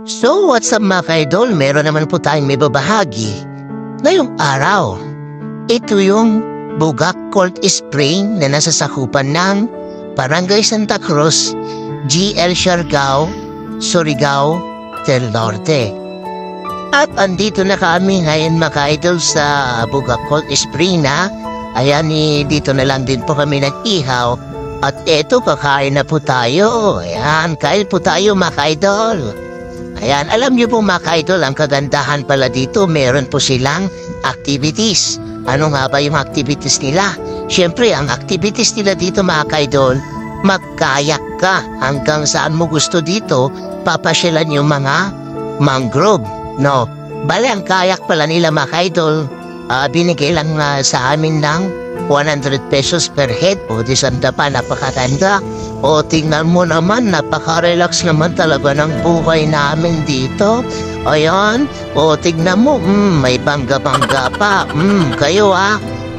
So what's up mga ka-idol? Meron naman po tayong may babahagi. Ngayong araw, ito yung Bugak Cold Spring na nasa sakupan ng Barangay Santa Cruz, GL Siargao, Surigao del Norte. At andito na kami ngayon mga ka-idol sa Bugak Cold Spring na. Ayan, dito na lang din po kami nag-ihaw. At eto, kakain na po tayo. Ayan, kain po tayo mga ka-idol. Ayan, alam niyo po mga ka-idol, ang kagandahan pala dito, meron po silang activities. Ano nga ba yung activities nila? Siyempre, ang activities nila dito mga ka-idol, magkayak ka hanggang saan mo gusto dito, papasyalan yung mga mangrove, no? Bale, ang kayak pala nila mga ka-idol, binigay lang sa amin ng 100 pesos per head. O di sanda pa, napakatanda. O tingnan mo naman, napaka-relax naman talaga ng buhay namin dito. Ayan, o tingnan mo, may bangga-bangga pa. Kayo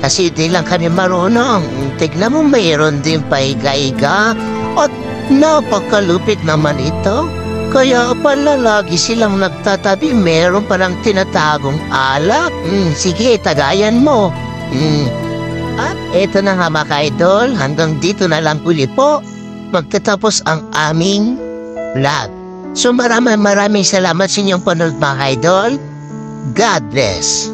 kasi di lang kami marunong. Tignan mo, mayroon din paiga-iga. At napakalupit naman ito. Kaya pala lagi silang nagtatabi, meron palang tinatagong alak. Sige, tagayan mo. At eto na nga mga ka-idol, hanggang dito na lang uli po magtatapos ang aming vlog. So maraming salamat sa inyong panood mga ka-idol. God bless.